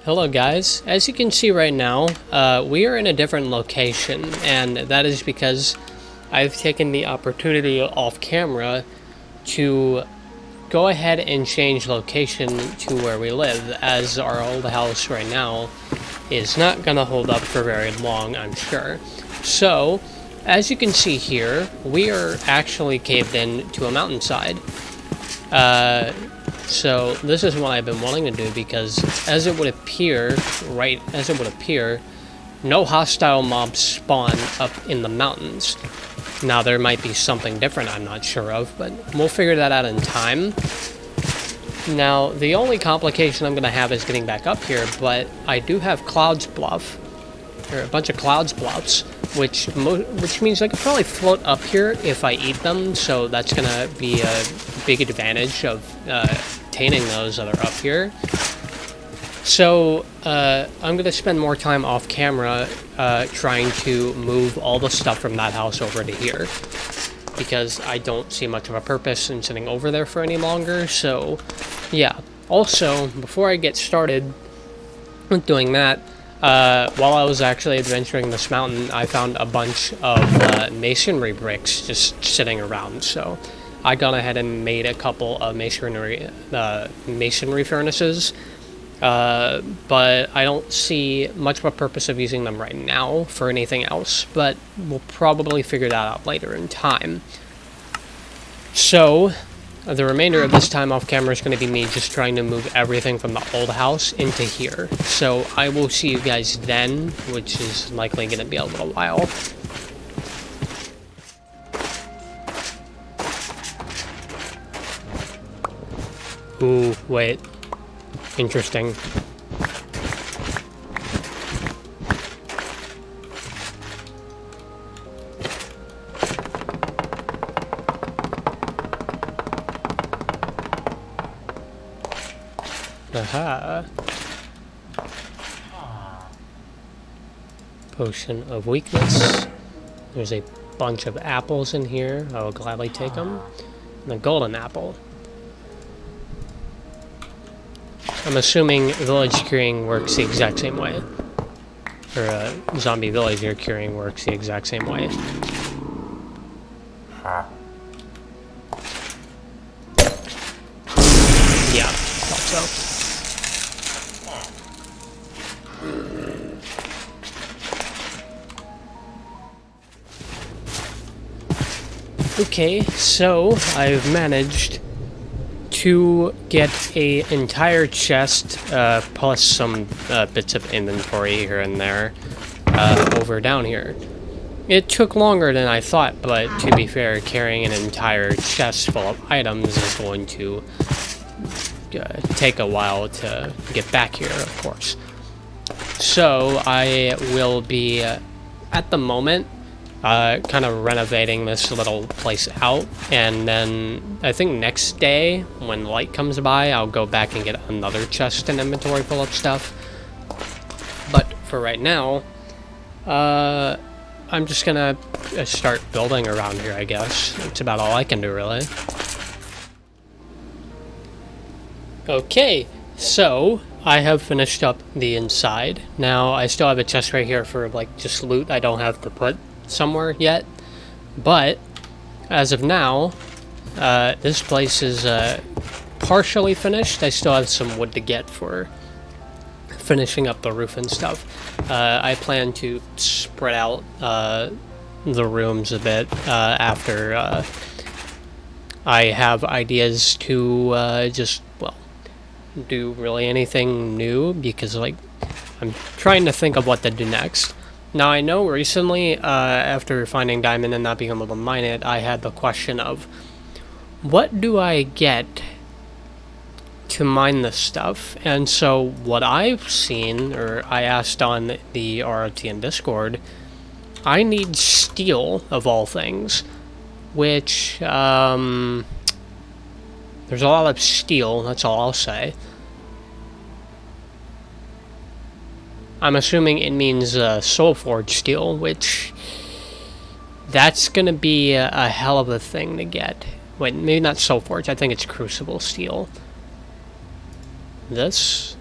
Hello guys, as you can see right now, we are in a different location, and that is because I've taken the opportunity off camera to go ahead and change location to where we live, as our old house right now is not gonna hold up for very long, I'm sure. So, as you can see here, we are actually caved in to a mountainside. So this is what I've been wanting to do, because as it would appear, no hostile mobs spawn up in the mountains. Now there might be something different I'm not sure of, but we'll figure that out in time. Now the only complication I'm going to have is getting back up here, but I do have Cloud's Bluff, or a bunch of Cloud's Bluffs, which means I could probably float up here if I eat them, so that's going to be a big advantage of obtaining those that are up here. So I'm going to spend more time off camera trying to move all the stuff from that house over to here, because I don't see much of a purpose in sitting over there for any longer. So yeah, also before I get started with doing that, while I was actually adventuring this mountain, I found a bunch of masonry bricks just sitting around, so I gone ahead and made a couple of masonry furnaces, but I don't see much of a purpose of using them right now for anything else, but we'll probably figure that out later in time. So the remainder of this time off camera is going to be me just trying to move everything from the old house into here. So I will see you guys then, which is likely going to be a little while. Ooh, wait. Interesting. Aha. Potion of weakness. There's a bunch of apples in here. I will gladly take them. And a golden apple. I'm assuming village curing works the exact same way. Or zombie villager curing works the exact same way. Yeah, thought so. Okay, so I've managed to get an entire chest, plus some bits of inventory here and there, over down here. It took longer than I thought, but to be fair, carrying an entire chest full of items is going to take a while to get back here, of course. So I will be, at the moment, kind of renovating this little place out, and then I think next day when light comes by I'll go back and get another chest and inventory full of stuff. But for right now, I'm just gonna start building around here, I guess. That's about all I can do, really. Okay, so I have finished up the inside. Now I still have a chest right here for like just loot I don't have to put somewhere yet, but as of now, this place is partially finished. I still have some wood to get for finishing up the roof and stuff. I plan to spread out the rooms a bit after I have ideas to just, well, do really anything new, because like I'm trying to think of what to do next. Now, I know recently, after finding diamond and not being able to mine it, I had the question of, what do I get to mine this stuff? And so what I've seen, or I asked on the ROT and Discord, I need steel, of all things, which, there's a lot of steel, that's all I'll say. I'm assuming it means soul forged steel, which that's gonna be a hell of a thing to get. Wait, maybe not soul forged. I think it's crucible steel. This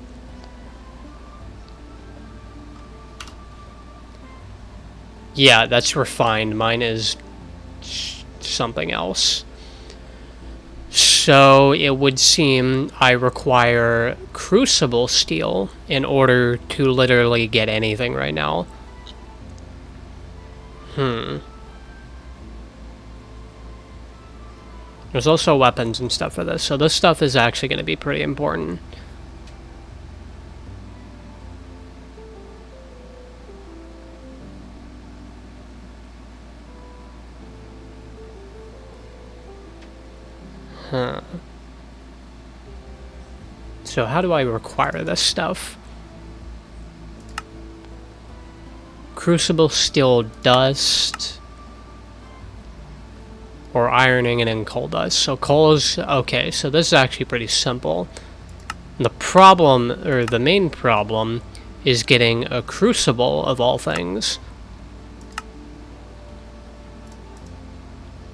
Yeah, that's refined. Mine is something else. So it would seem I require crucible steel in order to literally get anything right now. There's also weapons and stuff for this, so this stuff is actually going to be pretty important. So how do I require this stuff? Crucible steel dust. Or ironing and then coal dust. So coal is... Okay, so this is actually pretty simple. The problem, or the main problem, is getting a crucible of all things.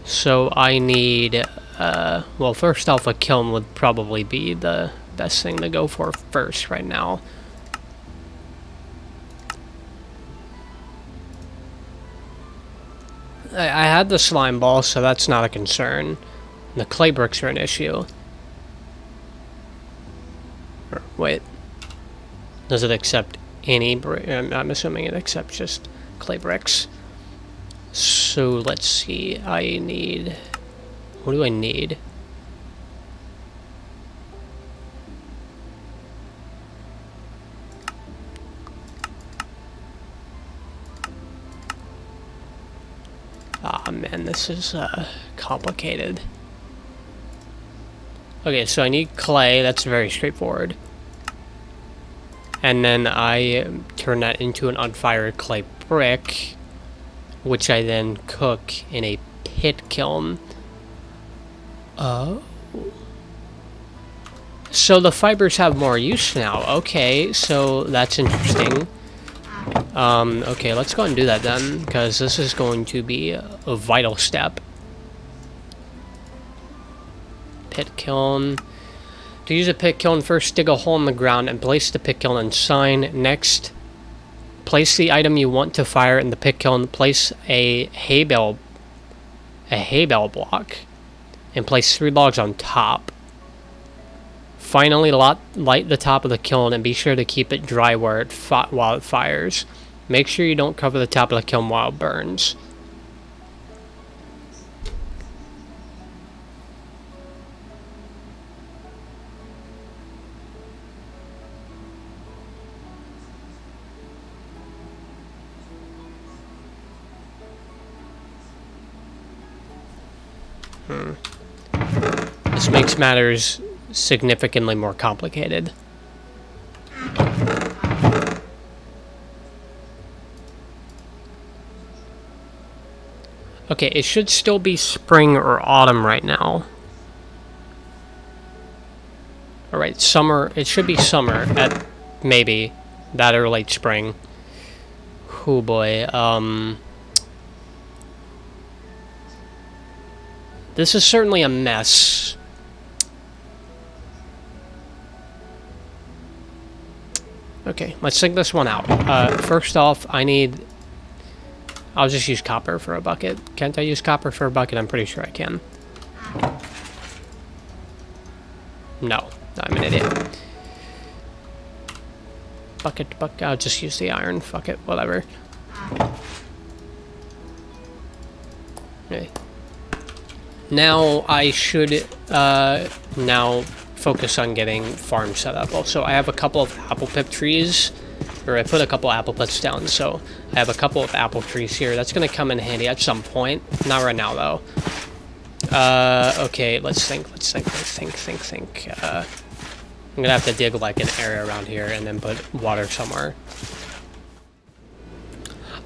So I need... well, first off, a kiln would probably be the best thing to go for first right now. I had the slime ball, so that's not a concern. The clay bricks are an issue. Or, wait. Does it accept any brick? I'm assuming it accepts just clay bricks. So let's see. I need... What do I need? Ah, man, this is complicated. Okay, so I need clay. That's very straightforward. And then I turn that into an unfired clay brick, which I then cook in a pit kiln. Oh. So the fibers have more use now. Okay, so that's interesting. Okay, let's go and do that then, because this is going to be a vital step. Pit kiln. To use a pit kiln, first dig a hole in the ground and place the pit kiln inside. Next, place the item you want to fire in the pit kiln. Place a hay bale block, and place 3 logs on top. Finally, light the top of the kiln and be sure to keep it dry while it fires. Make sure you don't cover the top of the kiln while it burns. This makes matters significantly more complicated. Okay, it should still be spring or autumn right now. Alright, summer. It should be summer at maybe that or late spring. Oh boy. This is certainly a mess. Okay, let's think this one out. First off, I'll just use copper for a bucket. Can't I use copper for a bucket? I'm pretty sure I can. No, I'm an idiot. Bucket, I'll just use the iron. Fuck it, whatever. Okay. Now I should now focus on getting farm set up. Also, I have a couple of apple pip trees, or I put a couple apple pips down, so I have a couple of apple trees here. That's gonna come in handy at some point. Not right now though. Okay, let's think. I'm gonna have to dig like an area around here and then put water somewhere.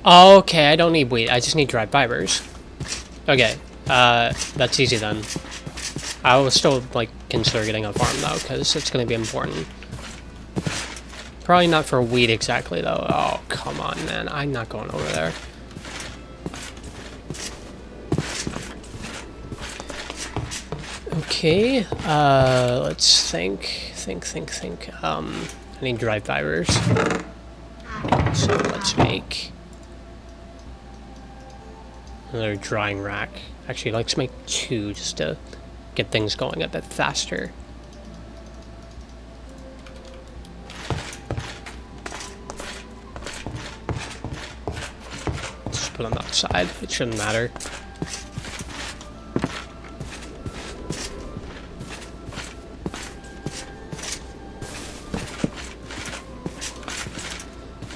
Okay, I don't need wheat. I just need dried fibers. Okay. That's easy then. I will still, like, consider getting a farm, though, because it's going to be important. Probably not for wheat exactly, though. Oh, come on, man. I'm not going over there. Okay, let's think. I need dried fibers. So let's make Another drying rack. Actually, let's make 2 just to get things going a bit faster. Just put them outside. It shouldn't matter.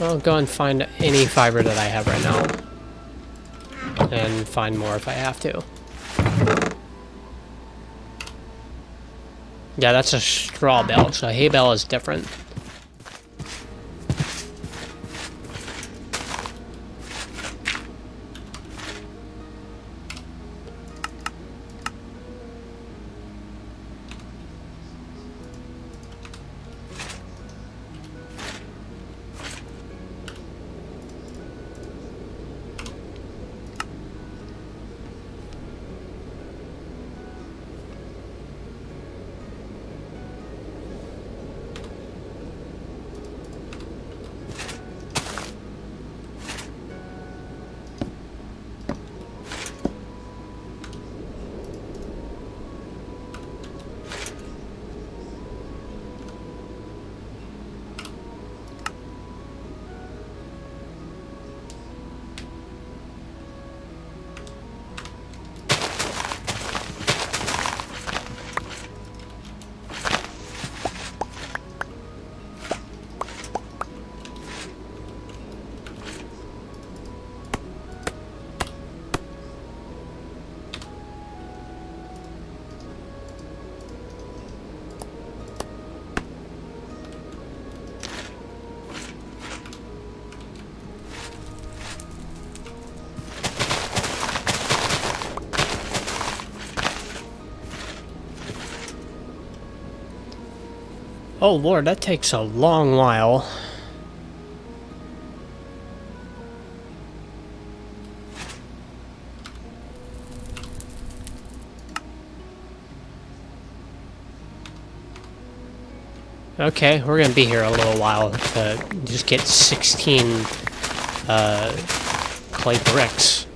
I'll go and find any fiber that I have right now. And find more if I have to. Yeah, that's a straw bale, so a hay bale is different. Oh lord, that takes a long while. Okay, we're gonna be here a little while to just get 16 clay bricks.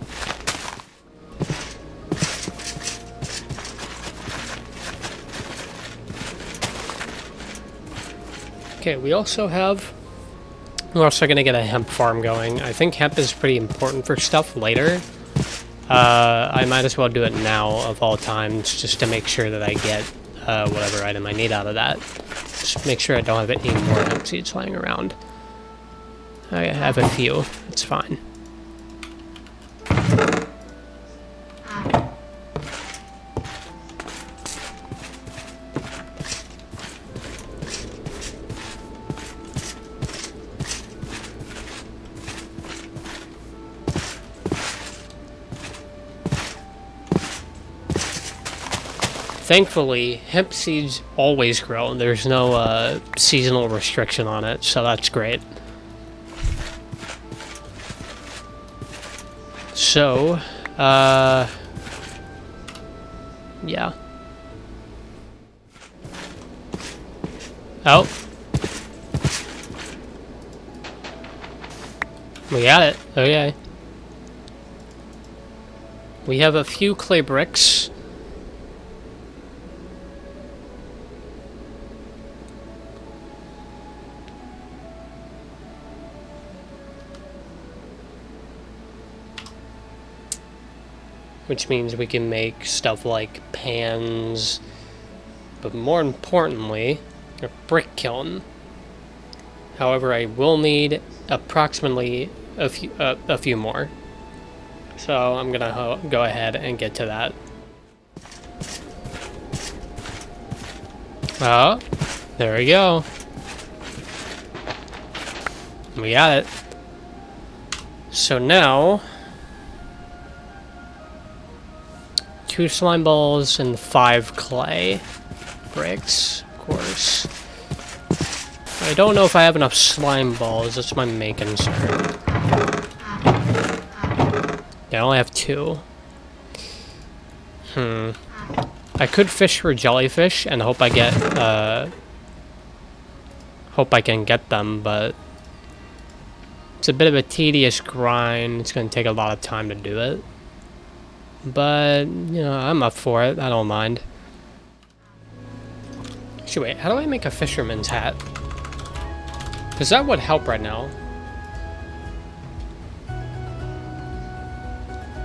Okay, we're also gonna get a hemp farm going. I think hemp is pretty important for stuff later. I might as well do it now of all times, just to make sure that I get whatever item I need out of that. Just make sure I don't have any more hemp seeds lying around. I have a few, it's fine. Thankfully, hemp seeds always grow. There's no seasonal restriction on it, so that's great. So, yeah. Oh. We got it. Okay. We have a few clay bricks. Which means we can make stuff like pans, but more importantly, a brick kiln. However, I will need approximately a few more. So I'm gonna go ahead and get to that. Oh, there we go. We got it. So now, 2 slime balls and 5 clay bricks, of course. I don't know if I have enough slime balls. That's my main concern. Yeah, I only have 2. I could fish for jellyfish and hope I get, hope I can get them, but it's a bit of a tedious grind. It's going to take a lot of time to do it. But, you know, I'm up for it. I don't mind. Actually, wait, how do I make a fisherman's hat? Because that would help right now.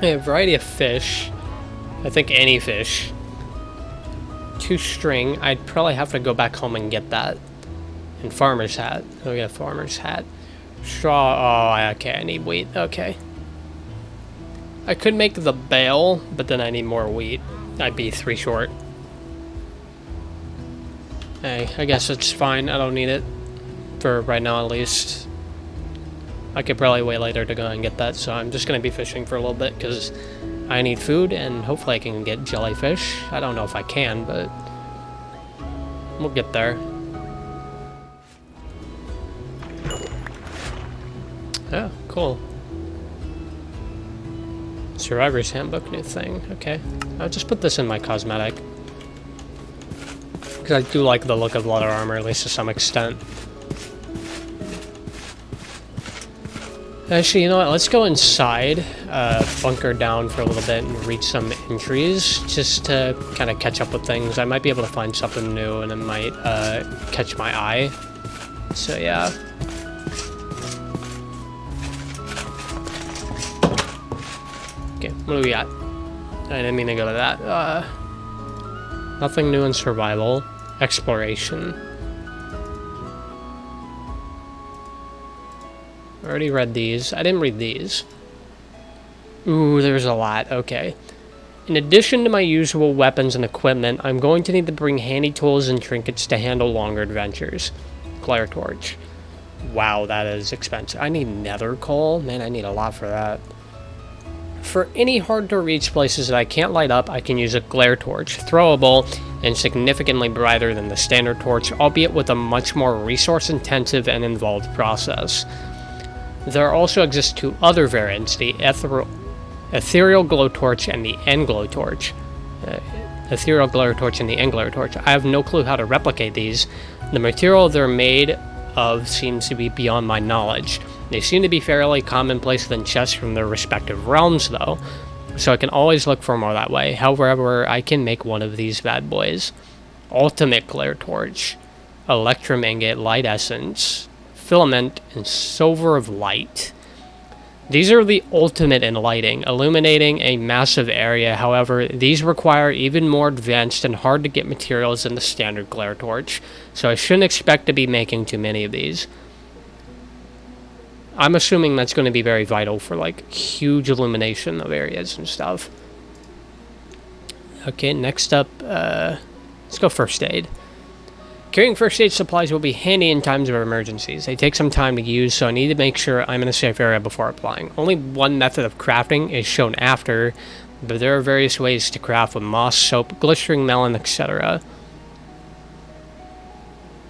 I have a variety of fish. I think any fish. 2 string. I'd probably have to go back home and get that. And farmer's hat. Oh, we got a farmer's hat. Straw. Oh, okay. I need wheat. Okay. I could make the bale, but then I need more wheat. I'd be 3 short. Hey, I guess it's fine. I don't need it. For right now, at least. I could probably wait later to go and get that, so I'm just going to be fishing for a little bit, because I need food, and hopefully I can get jellyfish. I don't know if I can, but we'll get there. Oh, cool. Survivor's Handbook, new thing. Okay. I'll just put this in my cosmetic. Because I do like the look of leather armor, at least to some extent. Actually, you know what? Let's go inside, bunker down for a little bit, and read some entries, just to kind of catch up with things. I might be able to find something new, and it might catch my eye. So, yeah. Okay, what do we got? I didn't mean to go to that. Nothing new in survival. Exploration. I already read these. I didn't read these. Ooh, there's a lot. Okay. In addition to my usual weapons and equipment, I'm going to need to bring handy tools and trinkets to handle longer adventures. Glare torch. Wow, that is expensive. I need nether coal. Man, I need a lot for that. For any hard-to-reach places that I can't light up, I can use a glare torch, throwable, and significantly brighter than the standard torch, albeit with a much more resource-intensive and involved process. There also exist 2 other variants, the Ethereal Glow Torch and the End Glow Torch. Ethereal Glow Torch and the End Glow Torch. I have no clue how to replicate these. The material they're made of seems to be beyond my knowledge. They seem to be fairly commonplace within chests from their respective realms, though, so I can always look for more that way. However, I can make one of these bad boys. Ultimate Glare Torch, Electrum Ingot, Light Essence, Filament, and Silver of Light. These are the ultimate in lighting, illuminating a massive area. However, these require even more advanced and hard to get materials than the standard glare torch, so I shouldn't expect to be making too many of these. I'm assuming that's going to be very vital for like huge illumination of areas and stuff. Okay, next up, let's go first aid. Carrying first aid supplies will be handy in times of emergencies. They take some time to use, so I need to make sure I'm in a safe area before applying. Only one method of crafting is shown after, but there are various ways to craft with moss, soap, glistering melon, etc.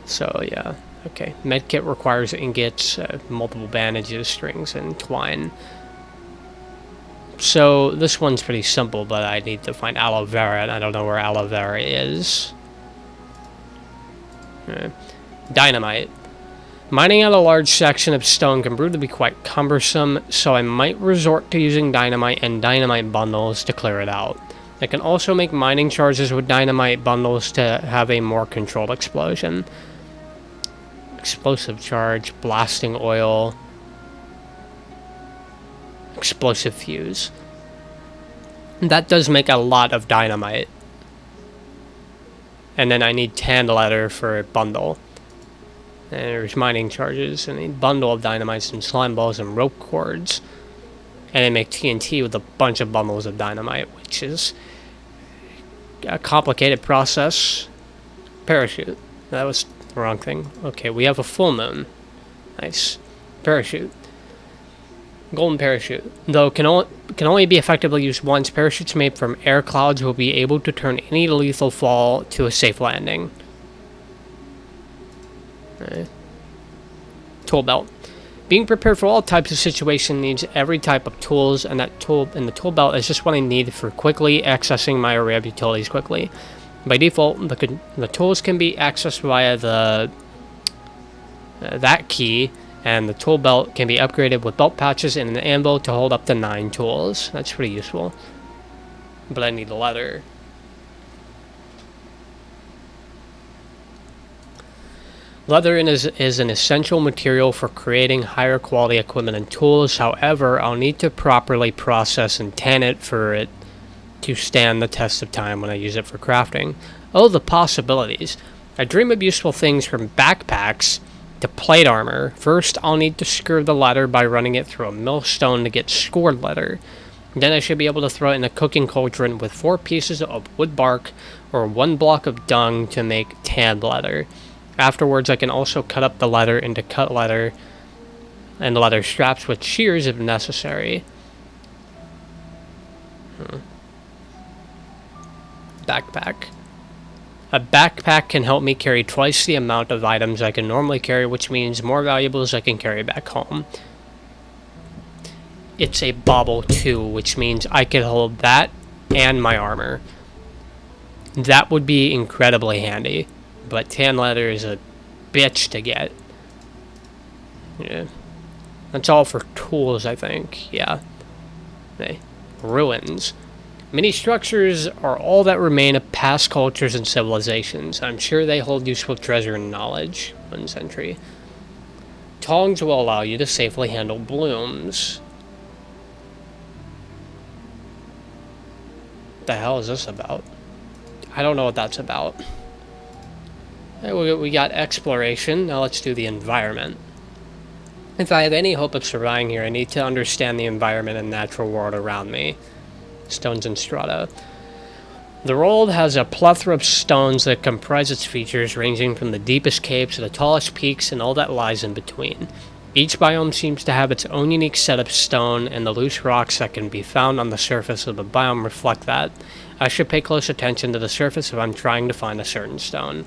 So, yeah. Okay. Medkit requires ingots, multiple bandages, strings, and twine. So, this one's pretty simple, but I need to find aloe vera, and I don't know where aloe vera is. Dynamite. Mining out a large section of stone can prove to be quite cumbersome, so I might resort to using dynamite and dynamite bundles to clear it out. I can also make mining charges with dynamite bundles to have a more controlled explosion. Explosive charge, blasting oil, explosive fuse. That does make a lot of dynamite. And then I need tan leather for a bundle. And there's mining charges, and a bundle of dynamites and slime balls and rope cords. And I make TNT with a bunch of bundles of dynamite, which is a complicated process. Parachute. That was the wrong thing. Okay, we have a full moon. Nice. Parachute. Golden parachute. Though can only be effectively used once, parachutes made from air clouds will be able to turn any lethal fall to a safe landing. Right. Tool belt. Being prepared for all types of situations needs every type of tools, and the tool belt is just what I need for quickly accessing my array of utilities quickly. By default, the tools can be accessed via that key. And the tool belt can be upgraded with belt patches and an anvil to hold up to 9 tools. That's pretty useful. but I need leather. Leather is an essential material for creating higher quality equipment and tools. However, I'll need to properly process and tan it for it to stand the test of time when I use it for crafting. Oh, the possibilities. I dream of useful things from backpacks to plate armor. First, I'll need to score the leather by running it through a millstone to get scored leather. Then I should be able to throw it in a cooking cauldron with 4 pieces of wood bark or 1 block of dung to make tanned leather. Afterwards, I can also cut up the leather into cut leather and leather straps with shears if necessary. Backpack. A backpack can help me carry twice the amount of items I can normally carry, which means more valuables I can carry back home. It's a bauble too, which means I could hold that and my armor. That would be incredibly handy, but tan leather is a bitch to get. Yeah. That's all for tools, I think. Yeah. Okay. Ruins. Many structures are all that remain of past cultures and civilizations. I'm sure they hold useful treasure and knowledge. 1 century. Tongs will allow you to safely handle blooms. What the hell is this about? I don't know what that's about. We got exploration. Now let's do the environment. If I have any hope of surviving here, I need to understand the environment and natural world around me. Stones and strata. The world has a plethora of stones that comprise its features, ranging from the deepest caves to the tallest peaks and all that lies in between. Each biome seems to have its own unique set of stone, and the loose rocks that can be found on the surface of the biome reflect that. I should pay close attention to the surface if I'm trying to find a certain stone.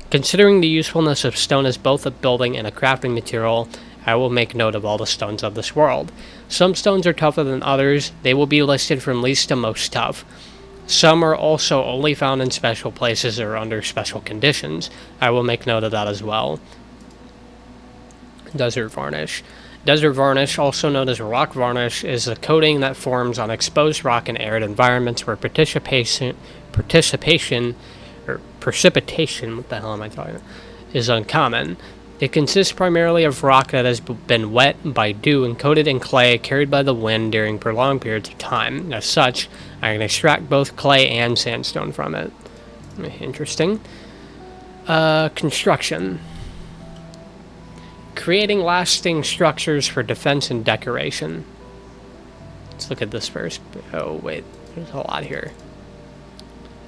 Considering the usefulness of stone as both a building and a crafting material, I will make note of all the stones of this world. Some stones are tougher than others. They will be listed from least to most tough. Some are also only found in special places or under special conditions. I will make note of that as well. Desert varnish. Desert varnish, also known as rock varnish, is a coating that forms on exposed rock in arid environments where precipitation, what the hell am I talking about, is uncommon. It consists primarily of rock that has been wet by dew and coated in clay carried by the wind during prolonged periods of time. As such, I can extract both clay and sandstone from it. Interesting. Construction. Creating lasting structures for defense and decoration. Let's look at this first. Oh, wait. There's a lot here.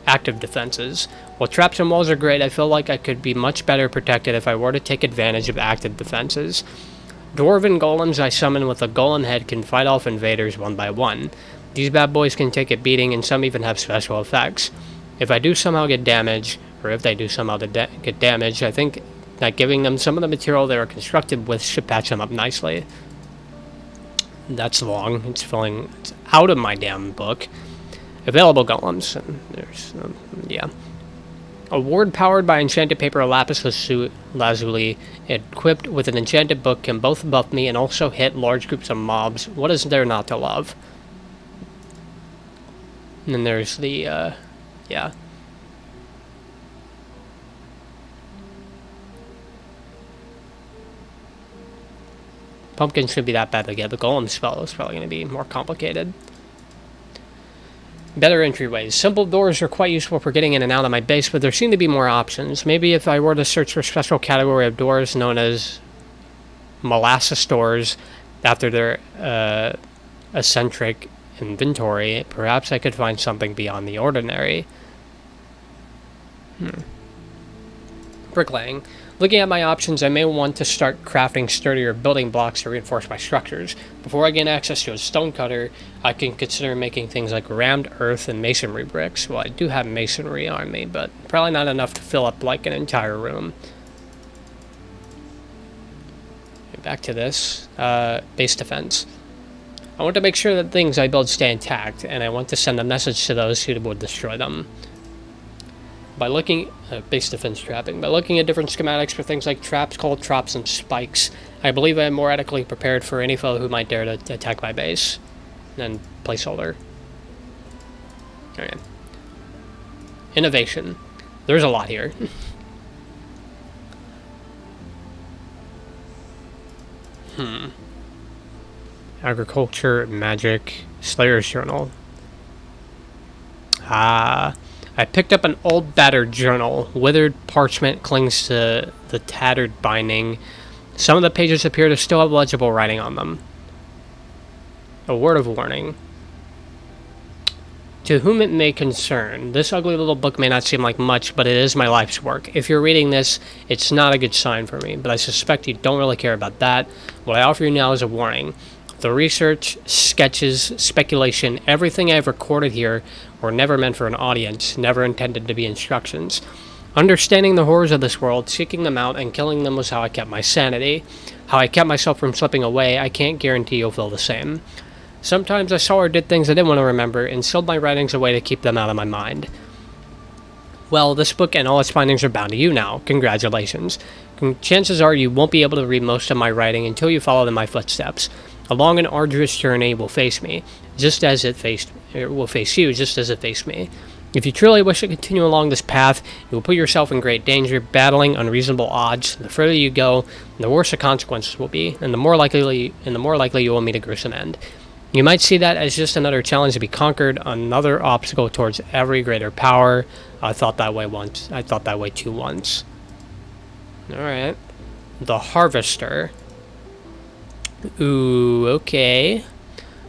Active defenses. While traps and walls are great, I feel like I could be much better protected if I were to take advantage of active defenses. Dwarven golems I summon with a golem head can fight off invaders one by one. These bad boys can take a beating, and some even have special effects. If I do somehow get damage, or if they do somehow get damage, I think that giving them some of the material they are constructed with should patch them up nicely. That's long. It's out of my damn book. Available golems. There's, yeah. A ward powered by enchanted paper or lapis lazuli, equipped with an enchanted book, can both buff me and also hit large groups of mobs. What is there not to love? And then there's the, yeah. Pumpkin shouldn't be that bad to get. The golem spell is probably going to be more complicated. Better entryways. Simple doors are quite useful for getting in and out of my base, but there seem to be more options. Maybe if I were to search for a special category of doors known as molasses doors after their eccentric inventory, perhaps I could find something beyond the ordinary. Bricklaying. Looking at my options, I may want to start crafting sturdier building blocks to reinforce my structures. Before I gain access to a stonecutter, I can consider making things like rammed earth and masonry bricks. Well, I do have masonry on me, but probably not enough to fill up like an entire room. Back to this. Base defense. I want to make sure that things I build stay intact, and I want to send a message to those who would destroy them. By looking base defense trapping. By looking at different schematics for things like traps, cold traps, and spikes, I believe I am more adequately prepared for any foe who might dare to attack my base. And placeholder. Okay. Innovation. There's a lot here. Agriculture, magic, Slayer's Journal. I picked up an old battered journal. Withered parchment clings to the tattered binding. Some of the pages appear to still have legible writing on them. A word of warning. To whom it may concern, this ugly little book may not seem like much, but it is my life's work. If you're reading this, it's not a good sign for me, but I suspect you don't really care about that. What I offer you now is a warning. The research, sketches, speculation, everything I've recorded here were never meant for an audience, never intended to be instructions. Understanding the horrors of this world, seeking them out, and killing them was how I kept my sanity. How I kept myself from slipping away, I can't guarantee you'll feel the same. Sometimes I saw or did things I didn't want to remember and sealed my writings away to keep them out of my mind. Well, this book and all its findings are bound to you now. Congratulations. Chances are you won't be able to read most of my writing until you follow in my footsteps. A long and arduous journey will face me, it will face you, just as it faced me. If you truly wish to continue along this path, you will put yourself in great danger, battling unreasonable odds. The further you go, the worse the consequences will be, and the more likely you will meet a gruesome end. You might see that as just another challenge to be conquered, another obstacle towards every greater power. I thought that way once. I thought that way too once. Alright. The Harvester. Ooh, okay.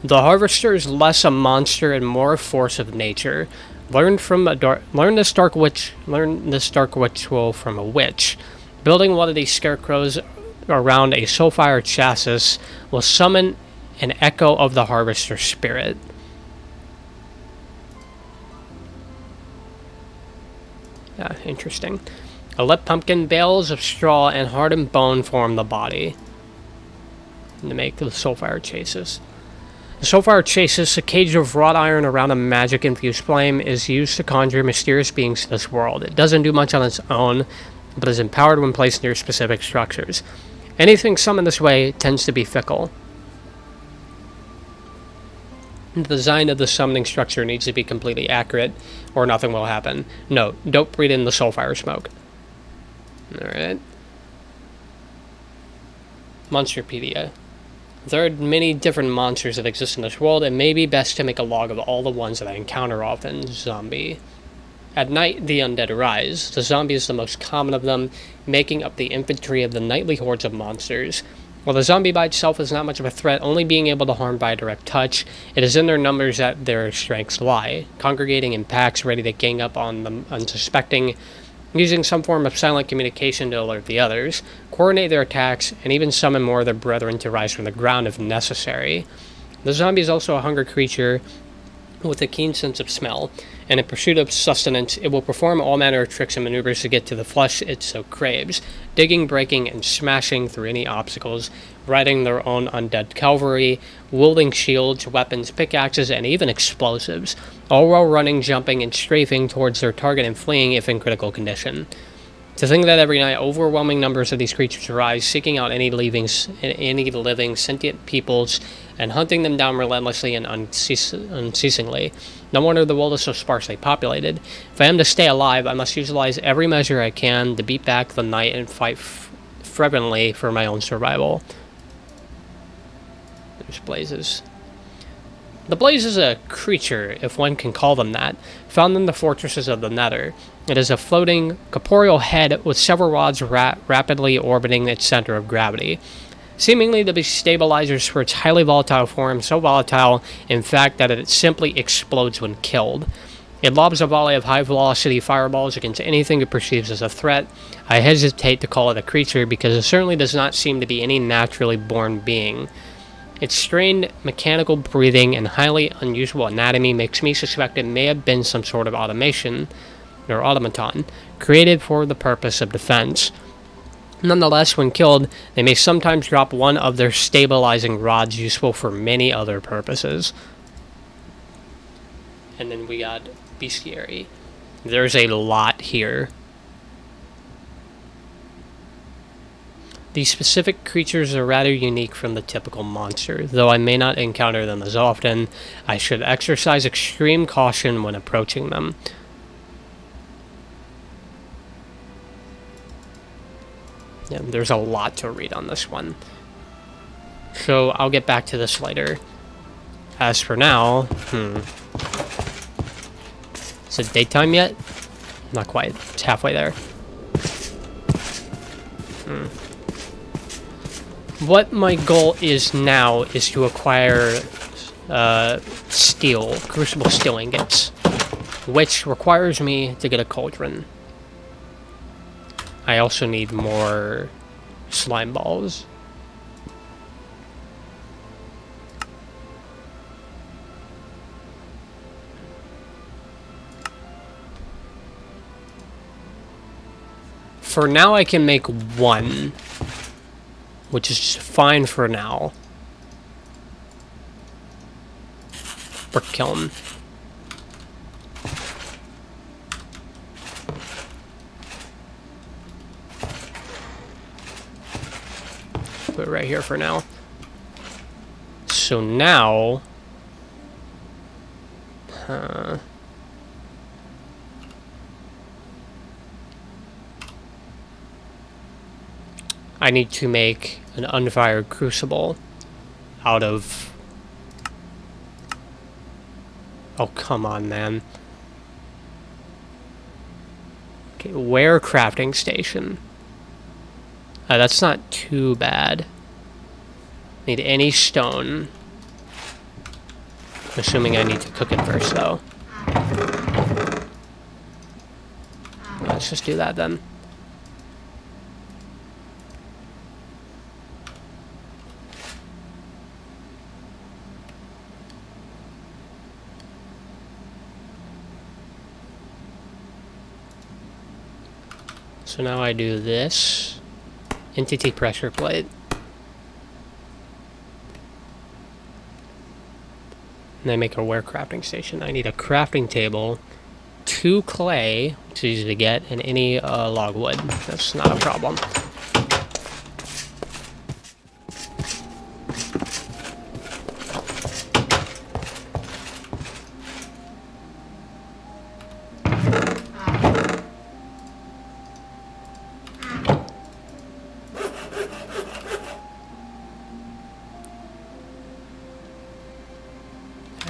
The Harvester is less a monster and more a force of nature. Learn this dark ritual from a witch. Building one of these scarecrows around a soulfire chassis will summon an echo of the Harvester spirit. Interesting. A lit pumpkin, bales of straw, and hardened bone form the body to make the soulfire chassis. The soulfire chassis, a cage of wrought iron around a magic-infused flame, is used to conjure mysterious beings to this world. It doesn't do much on its own, but is empowered when placed near specific structures. Anything summoned this way tends to be fickle. The design of the summoning structure needs to be completely accurate, or nothing will happen. No, don't breathe in the soulfire smoke. Alright. Monsterpedia. There are many different monsters that exist in this world. It may be best to make a log of all the ones that I encounter often. Zombie. At night, the undead arise. The zombie is the most common of them, making up the infantry of the nightly hordes of monsters. While the zombie by itself is not much of a threat, only being able to harm by a direct touch, it is in their numbers that their strengths lie, congregating in packs ready to gang up on the unsuspecting, using some form of silent communication to alert the others, coordinate their attacks, and even summon more of their brethren to rise from the ground if necessary. The zombie is also a hungry creature with a keen sense of smell, and in pursuit of sustenance, it will perform all manner of tricks and maneuvers to get to the flesh it so craves, digging, breaking, and smashing through any obstacles, riding their own undead cavalry, wielding shields, weapons, pickaxes, and even explosives, all while running, jumping, and strafing towards their target and fleeing if in critical condition. To think that every night overwhelming numbers of these creatures arise, seeking out any living sentient peoples, and hunting them down relentlessly and unceasingly. No wonder the world is so sparsely populated. If I am to stay alive, I must utilize every measure I can to beat back the night and fight fervently for my own survival. There's blazes. The blaze is a creature, if one can call them that, found in the fortresses of the Nether. It is a floating, corporeal head with several rods rapidly orbiting its center of gravity, seemingly to be stabilizers for its highly volatile form, so volatile, in fact, that it simply explodes when killed. It lobs a volley of high-velocity fireballs against anything it perceives as a threat. I hesitate to call it a creature because it certainly does not seem to be any naturally born being. Its strained mechanical breathing and highly unusual anatomy makes me suspect it may have been some sort of automaton, created for the purpose of defense. Nonetheless, when killed, they may sometimes drop one of their stabilizing rods useful for many other purposes. And then we got bestiary. There's a lot here. These specific creatures are rather unique from the typical monster. Though I may not encounter them as often, I should exercise extreme caution when approaching them. Yeah, there's a lot to read on this one. So I'll get back to this later. As for now, is it daytime yet? Not quite. It's halfway there. What my goal is now is to acquire steel, crucible steel ingots, which requires me to get a cauldron. I also need more slime balls. For now, I can make one, which is just fine for now. Brick kiln. Put it right here for now. So now, I need to make an unfired crucible out of... Oh, come on, man. Okay, where crafting station? That's not too bad. Need any stone. Assuming I need to cook it first, though. Let's just do that, then. So now I do this. Entity pressure plate. And I make a ware crafting station. I need a crafting table, 2 clay, which is easy to get, and any logwood. That's not a problem.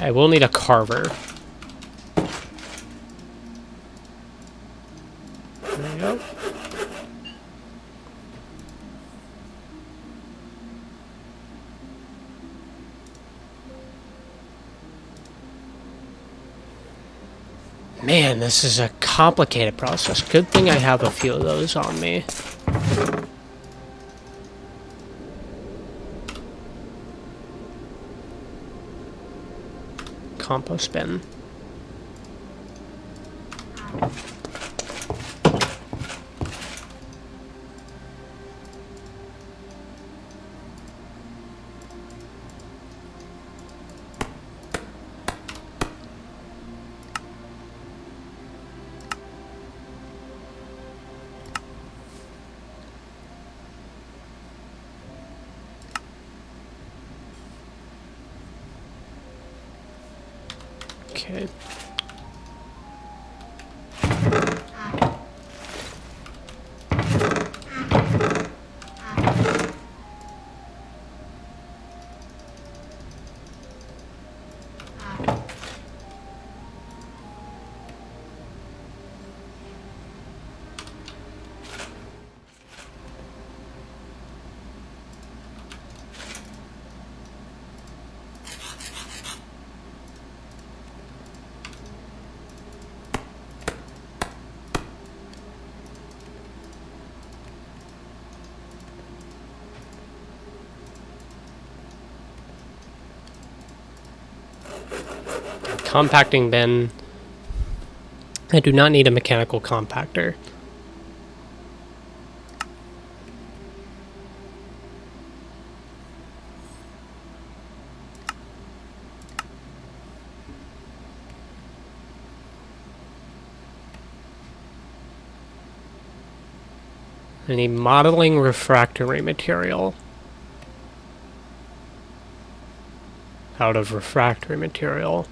I will need a carver. There we go. Man, this is a complicated process. Good thing I have a few of those on me. Compost bin. Okay. Compacting bin. I do not need a mechanical compactor. I need modeling refractory material. Out of refractory material.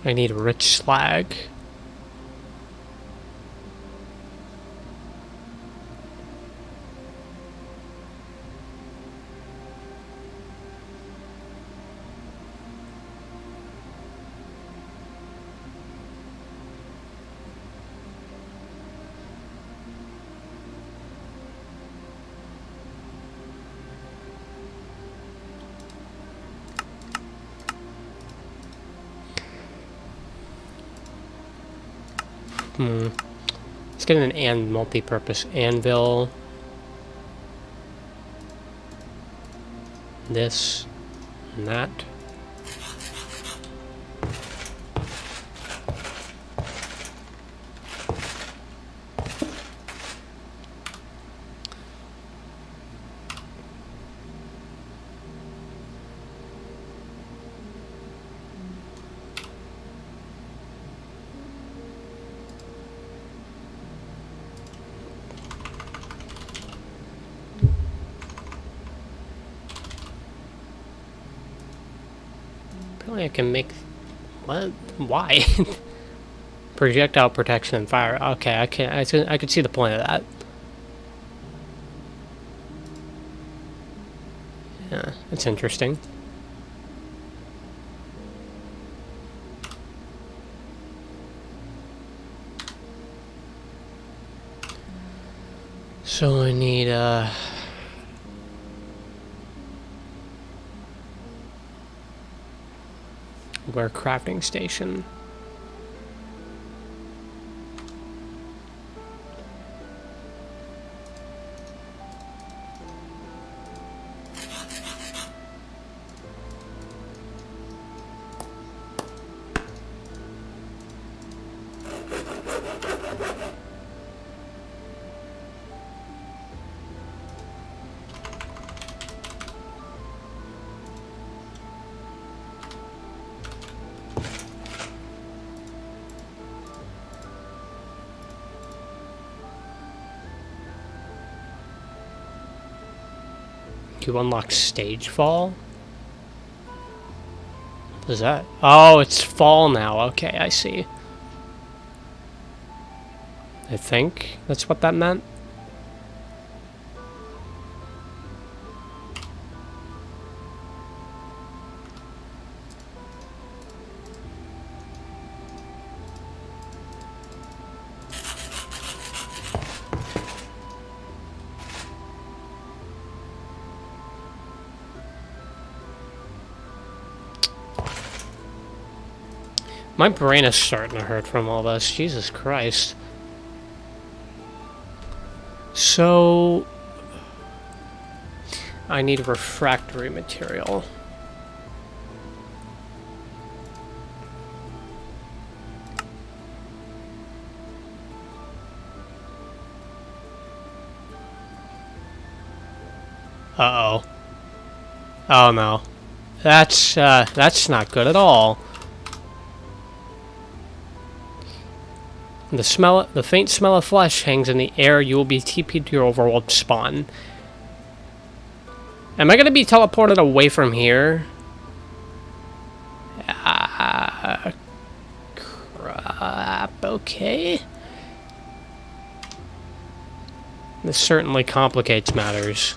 I need rich slag. Let's get an multi-purpose anvil. This and that. Apparently I can make... What? Why? Projectile protection and fire. Okay, I could see the point of that. Yeah, it's interesting. So I need where crafting station. You unlock stage fall? What is that? Oh, it's fall now. Okay, I see. I think that's what that meant. My brain is starting to hurt from all this. Jesus Christ. So... I need refractory material. Uh-oh. Oh no. That's not good at all. The faint smell of flesh hangs in the air. You will be TP'd to your overworld spawn. Am I going to be teleported away from here? Crap. Okay. This certainly complicates matters.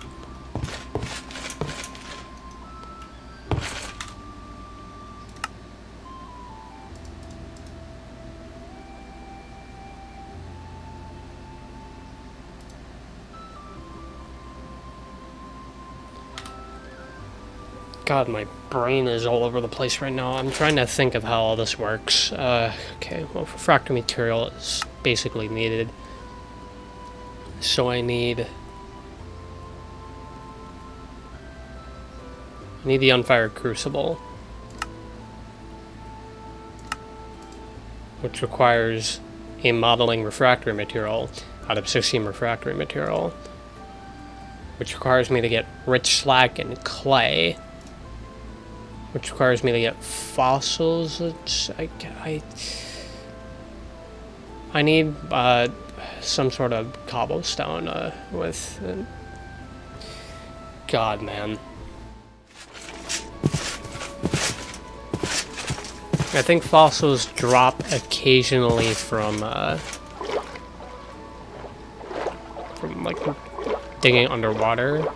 God, my brain is all over the place right now. I'm trying to think of how all this works. Okay, well, refractory material is basically needed. So I need the unfired crucible. which requires a modeling refractory material out of 16 refractory material, which requires me to get rich slag and clay, which requires me to get fossils. I need some sort of cobblestone with... God, man. I think fossils drop occasionally from like digging underwater.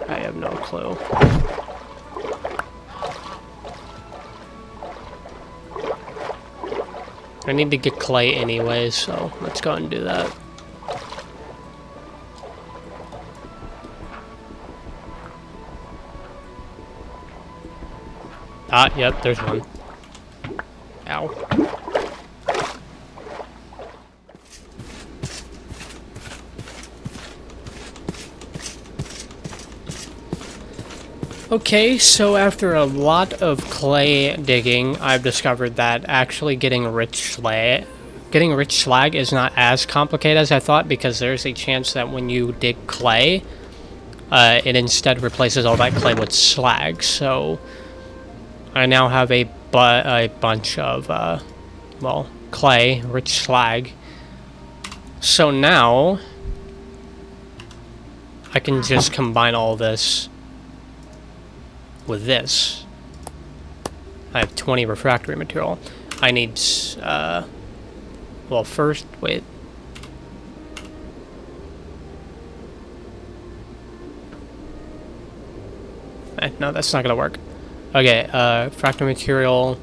I have no clue. I need to get clay anyway, so let's go and do that. Ah, yep, there's one. Ow. Okay, so after a lot of clay digging, I've discovered that actually getting rich slag is not as complicated as I thought, because there's a chance that when you dig clay, it instead replaces all that clay with slag. So I now have a bunch of, well, clay, rich slag. So now I can just combine all this with this. I have 20 refractory material. I need, well, first, wait. No, that's not gonna work. Okay, refractory material,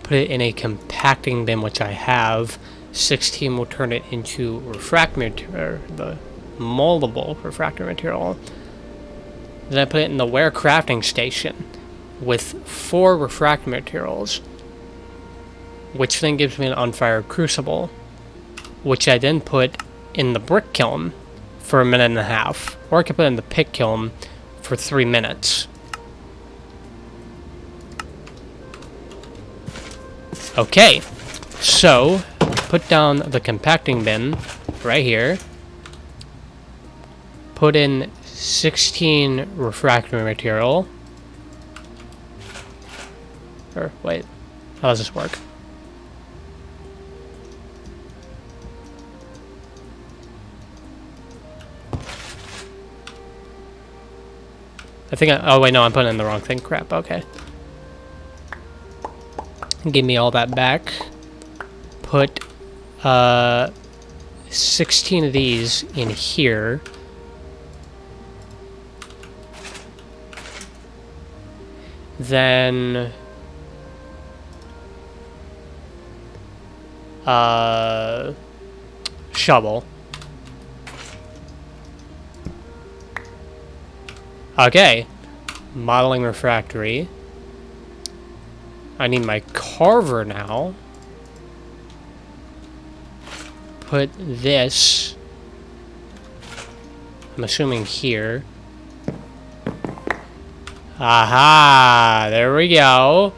put it in a compacting bin, which I have. 16 will turn it into refractory material, the moldable refractory material. Then I put it in the ware crafting station with 4 refractory materials, which then gives me an unfired crucible, which I then put in the brick kiln for 1.5 minutes, or I could put it in the pit kiln for 3 minutes. Okay, so put down the compacting bin right here, put in 16 refractory material, or wait, how does this work? I think oh wait, no, I'm putting in the wrong thing, crap, okay. Give me all that back. Put 16 of these in here. Then shovel. Okay. Modeling refractory. I need my carver now. Put this, I'm assuming here. Aha! There we go.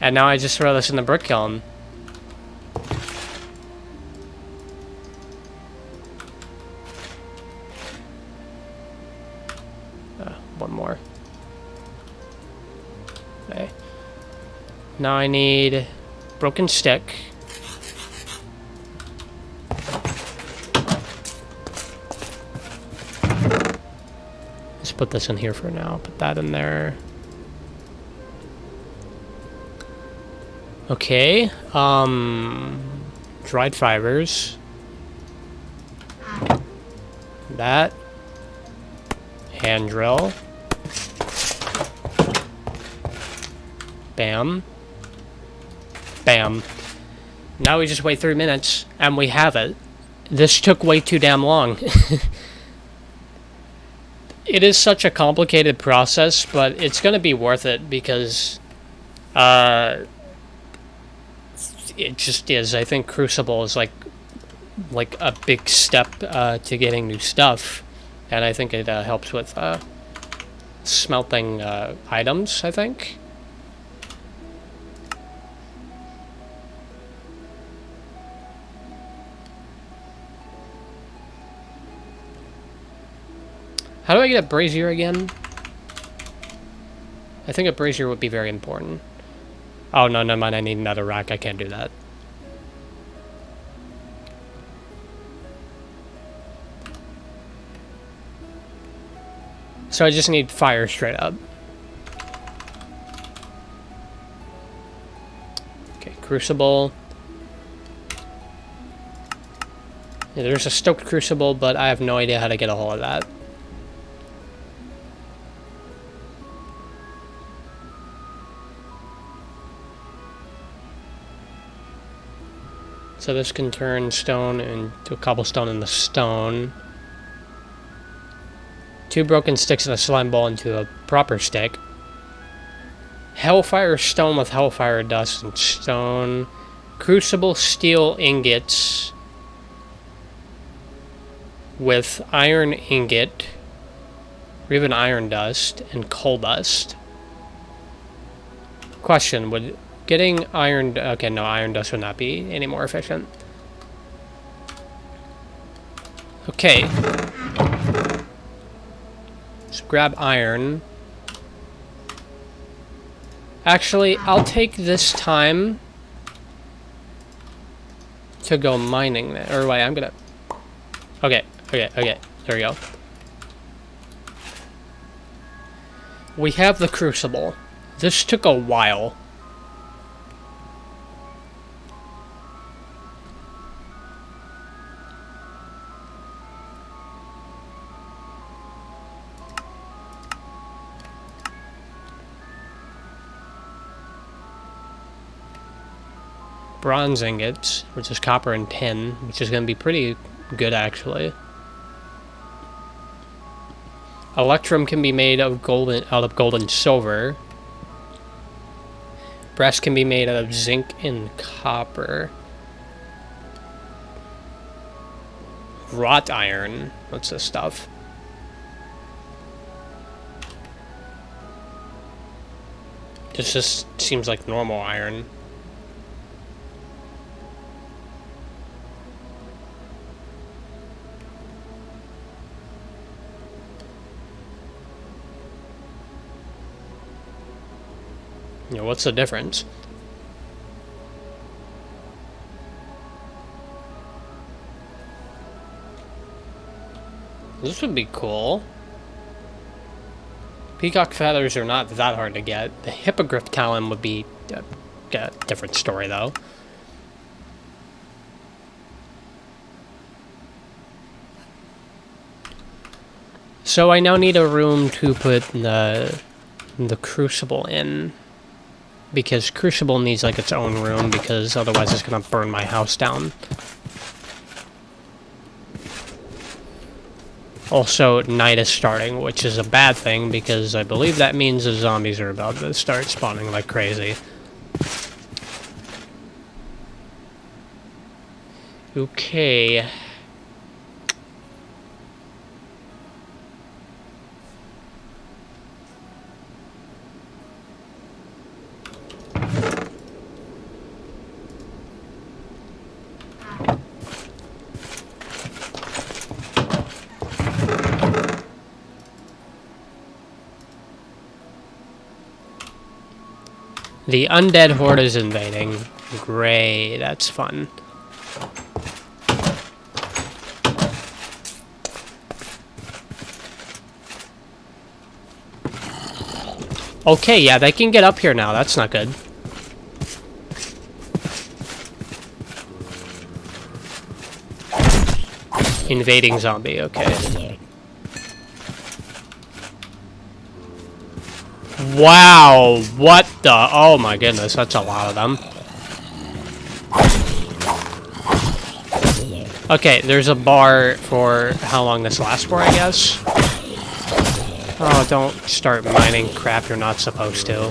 And now I just throw this in the brick kiln. One more. Okay. Now I need broken stick. Let's put this in here for now. Put that in there. Okay. Dried fibers. That. Hand drill. Bam. Bam. Now we just wait 3 minutes, and we have it. This took way too damn long. It is such a complicated process, but it's going to be worth it because it just is. I think Crucible is like a big step to getting new stuff, and I think it helps with smelting items, I think. How do I get a brazier again? I think a brazier would be very important. Oh, no, never mind. I need another rack. I can't do that. So I just need fire straight up. Okay, crucible. Yeah, there's a stoked crucible, but I have no idea how to get a hold of that. So this can turn stone into cobblestone in the stone. 2 broken sticks and a slime ball into a proper stick. Hellfire stone with hellfire dust and stone. Crucible steel ingots with iron ingot, or even iron dust, and coal dust. Question, would getting iron... Okay, no, iron dust would not be any more efficient. Okay. So grab iron. Actually, I'll take this time to go mining. Or wait, I'm gonna... Okay. There we go. We have the crucible. This took a while. Bronze ingots, which is copper and tin, which is going to be pretty good actually. Electrum can be made of gold and silver. Brass can be made out of zinc and copper. Wrought iron. What's this stuff? This just seems like normal iron. You know, what's the difference? This would be cool. Peacock feathers are not that hard to get. The hippogriff talon would be a different story, though. So I now need a room to put the crucible in. Because crucible needs like its own room, because otherwise it's gonna burn my house down. Also, night is starting, which is a bad thing, because I believe that means the zombies are about to start spawning like crazy. Okay. The undead horde is invading. Great, that's fun. Okay, yeah, they can get up here now. That's not good. Invading zombie, okay. Wow, what the... Oh my goodness, that's a lot of them. Okay, there's a bar for how long this lasts for, I guess. Oh, don't start mining crap you're not supposed to.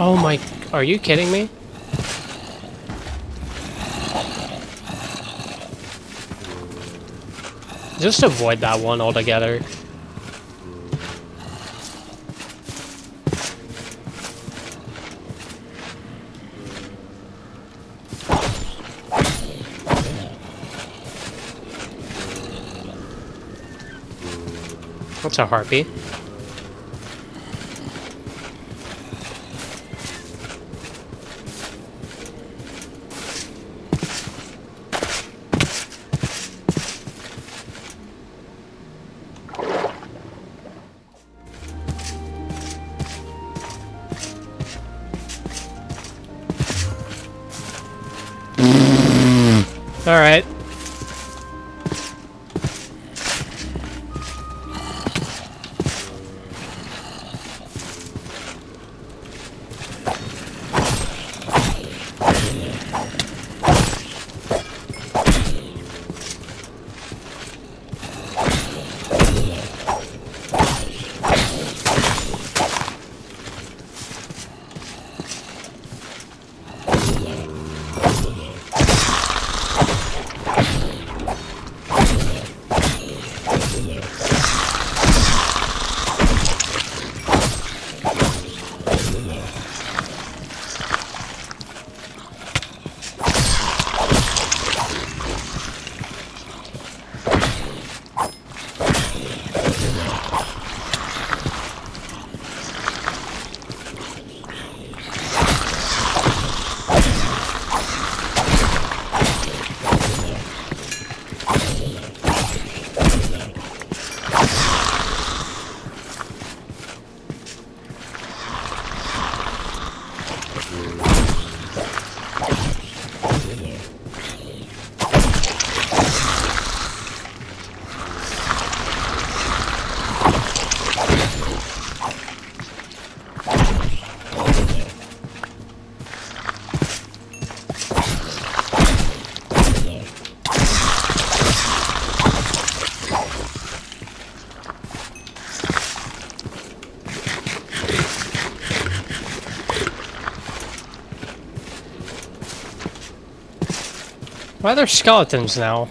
Oh my... Are you kidding me? Just avoid that one altogether. That's a harpy. All right. Why are there skeletons now?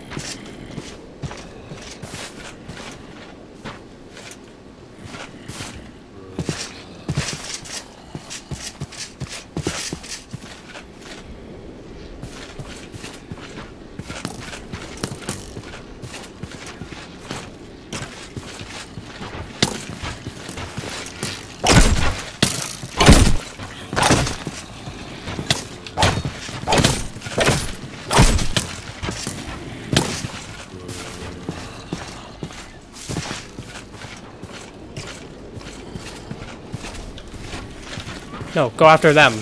No, go after them.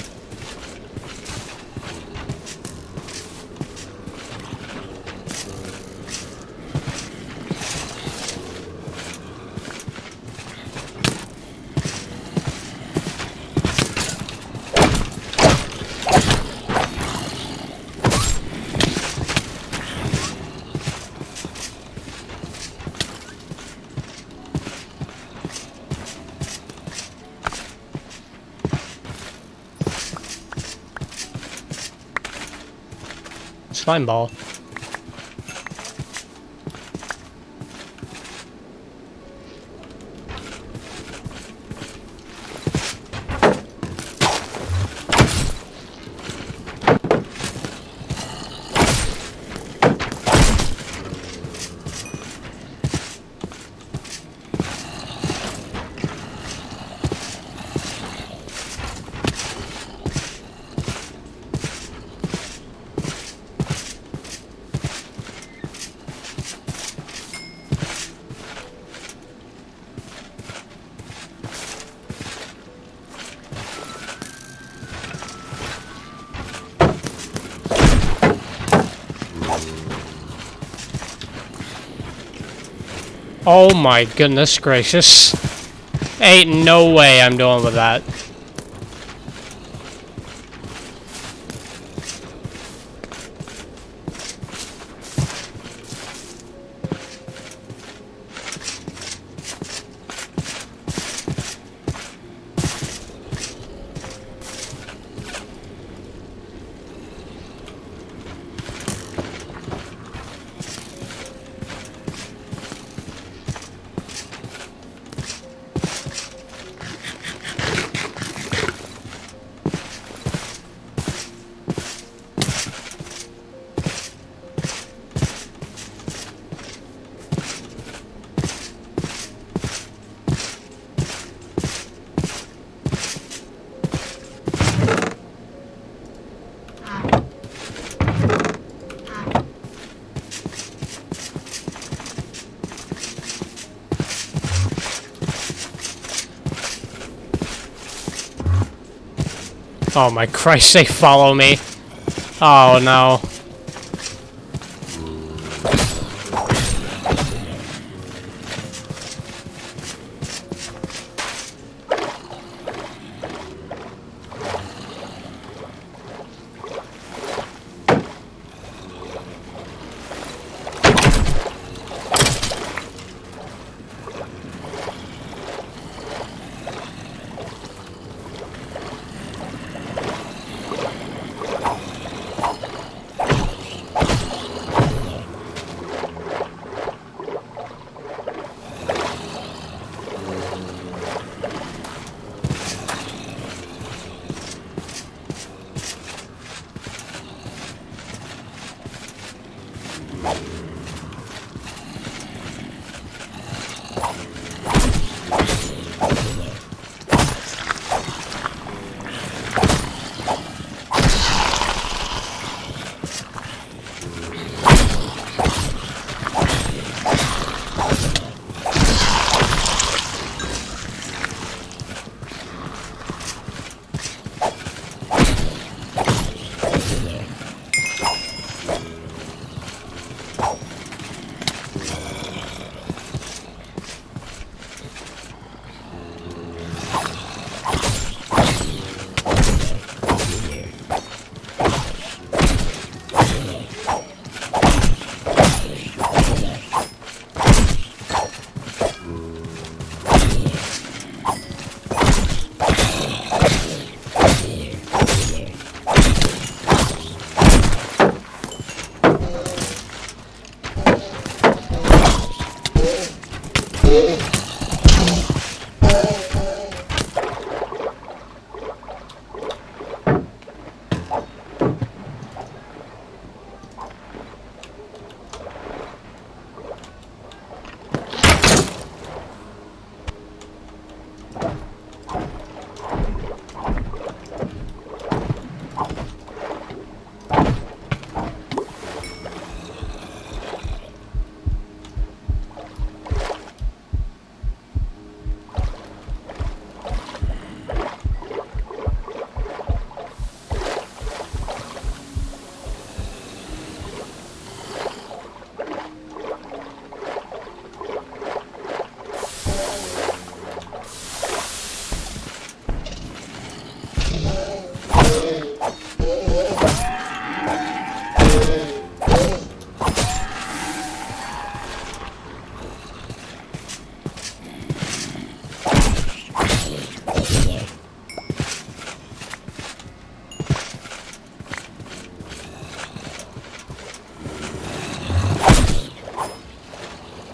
Slime ball. Oh my goodness gracious. Ain't no way I'm doing with that. Oh my Christ, they follow me. Oh no.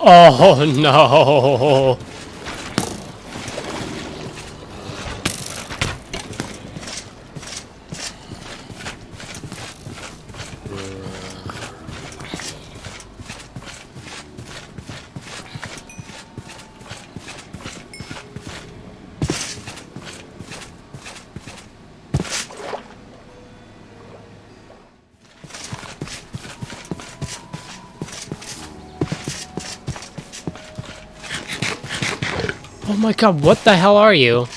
Oh no! Oh my god, what the hell are you?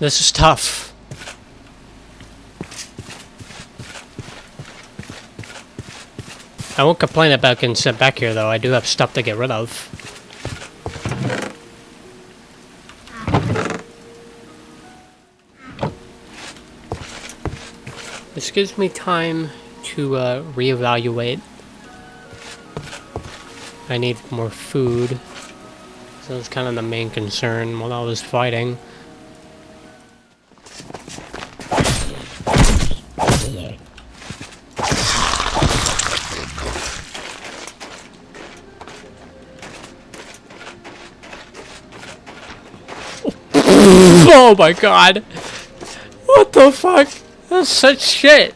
This is tough. I won't complain about getting sent back here, though. I do have stuff to get rid of. This gives me time to reevaluate. I need more food. So that's kind of the main concern while I was fighting. Oh my god! What the fuck? That's such shit!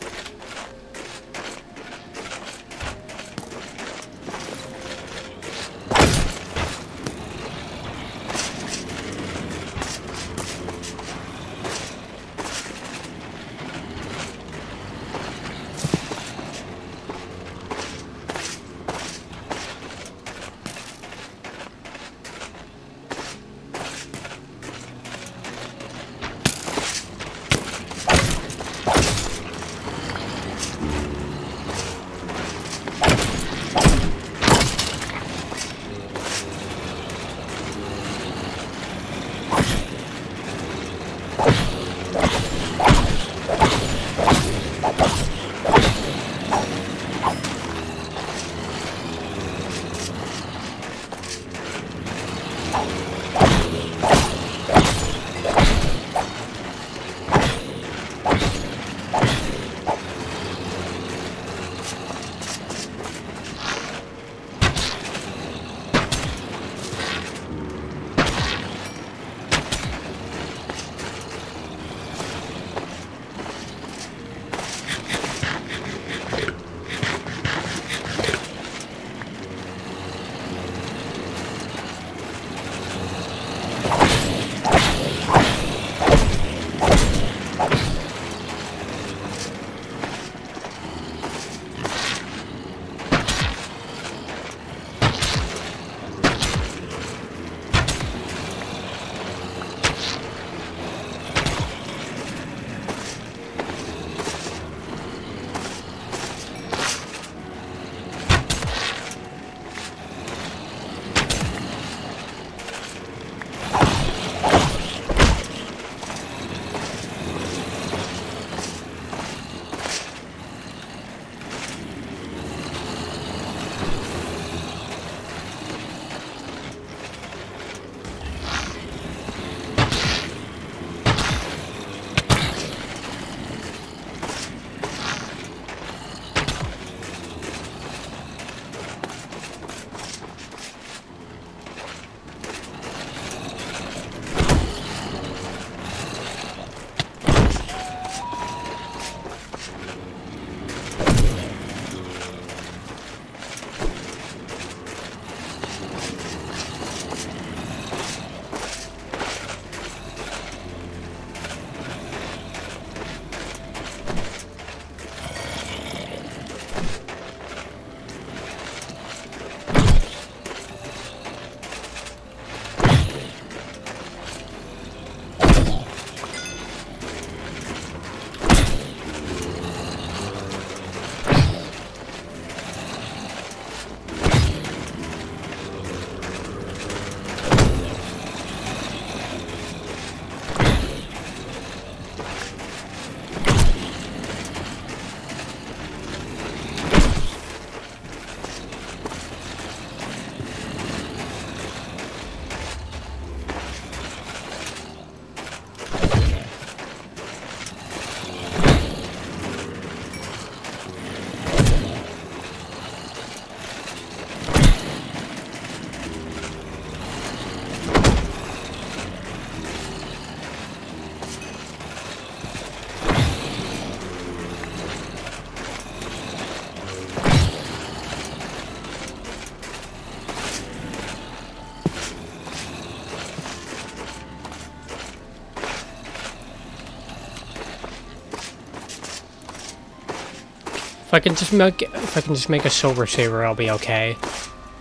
If I can just make a silver saber, I'll be okay.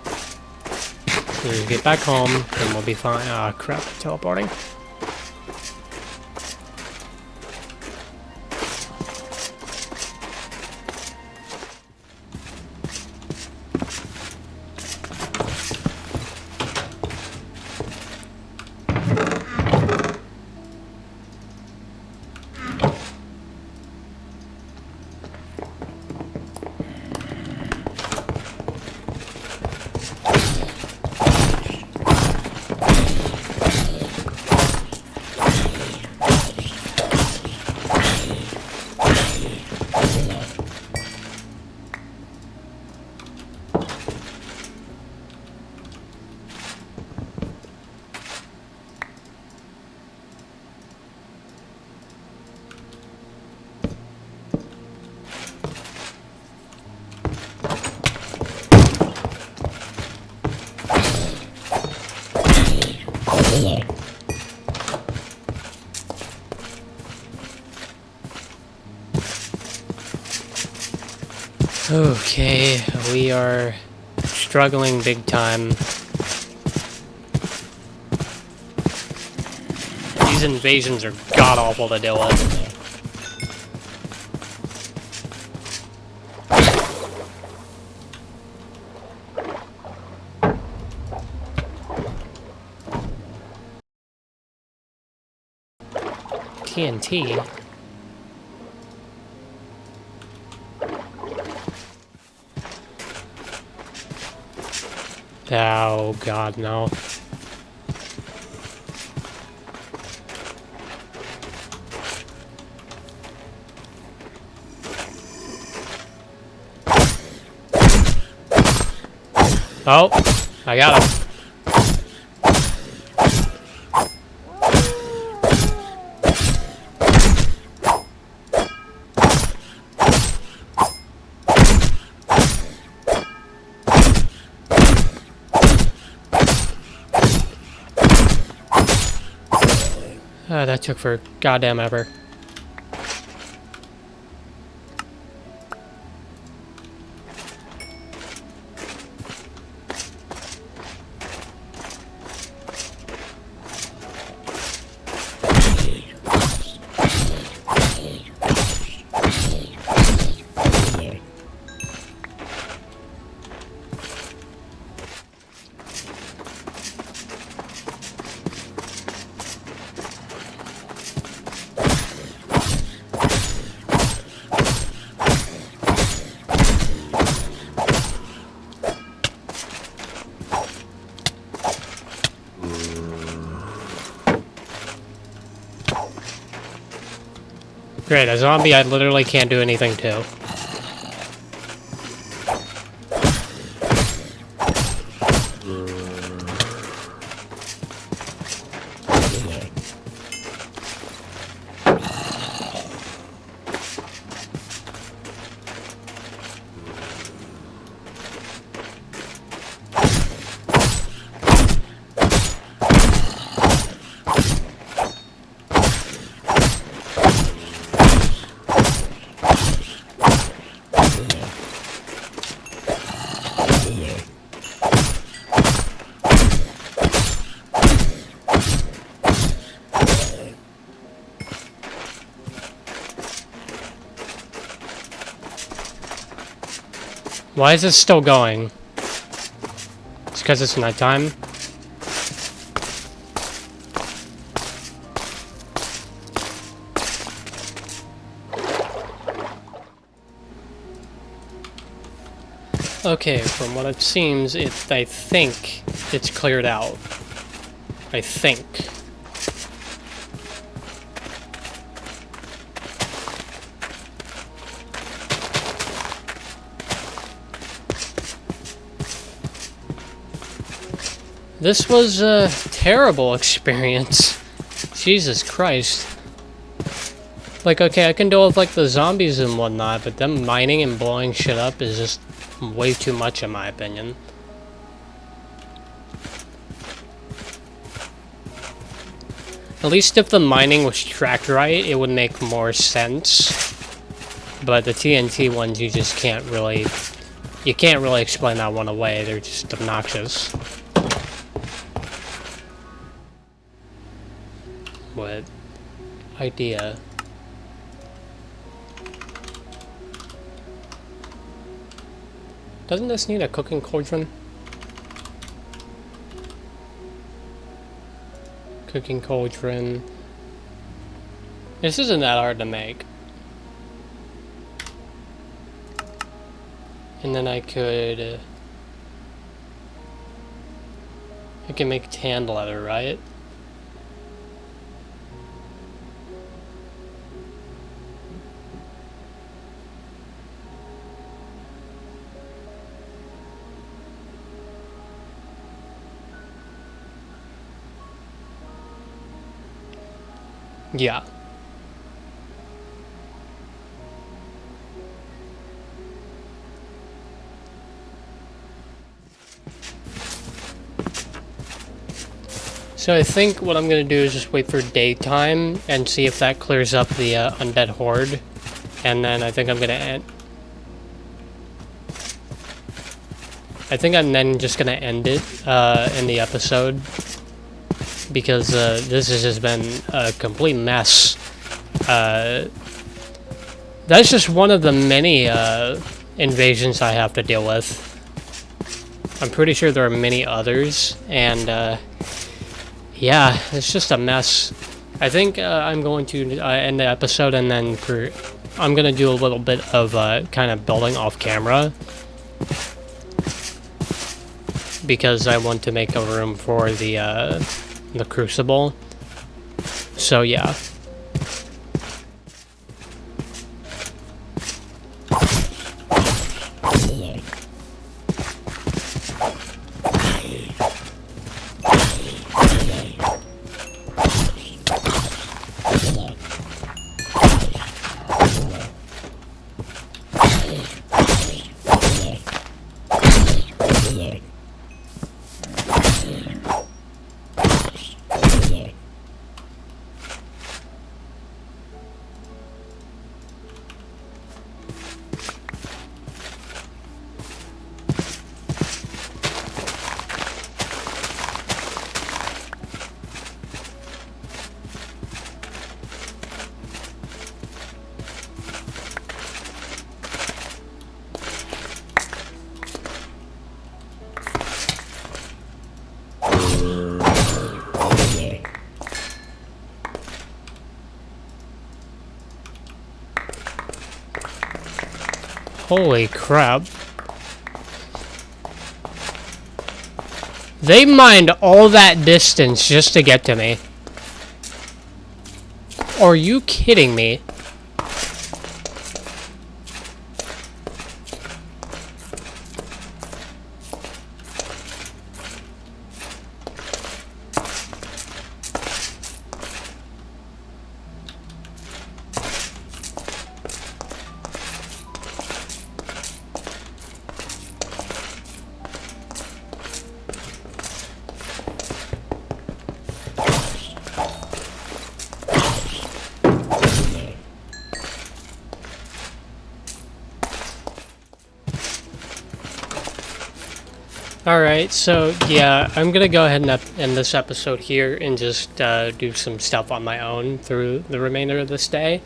So we get back home, and we'll be fine. Ah, crap, teleporting. Okay, we are struggling big time. These invasions are god-awful to deal with. TNT? Oh god, no. Oh, I got him. That took for goddamn ever. Great, a zombie I literally can't do anything to. Why is this still going? It's because it's nighttime. Okay, from what it seems, I think it's cleared out. I think. This was a terrible experience. Jesus Christ. Like, okay, I can deal with, like, the zombies and whatnot, but them mining and blowing shit up is just way too much, in my opinion. At least if the mining was tracked right, it would make more sense. But the TNT ones, you just can't really... You can't really explain that one away. They're just obnoxious. What idea? Doesn't this need a cooking cauldron? Cooking cauldron. This isn't that hard to make. And then I can make tanned leather, right? Yeah. So I think what I'm going to do is just wait for daytime and see if that clears up the undead horde. And then I think I'm going to end... I think I'm then just going to end it in the episode. Because this has just been a complete mess. That's just one of the many invasions I have to deal with. I'm pretty sure there are many others, and yeah, it's just a mess. I think I'm going to end the episode, and then I'm going to do a little bit of kind of building off camera, because I want to make a room for the crucible. So yeah. Holy crap. They mined all that distance just to get to me. Are you kidding me? Alright, so yeah, I'm gonna go ahead and end this episode here and just do some stuff on my own through the remainder of this day.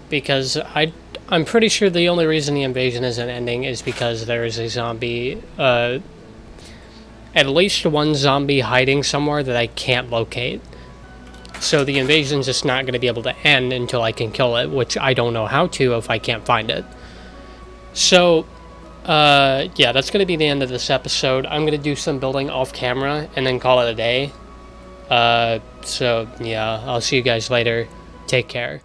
Because I'm pretty sure the only reason the invasion isn't ending is because there is a zombie, at least one zombie hiding somewhere that I can't locate. So the invasion's just not going to be able to end until I can kill it, which I don't know how to if I can't find it. So... yeah, that's going to be the end of this episode. I'm going to do some building off camera and then call it a day. So, yeah, I'll see you guys later. Take care.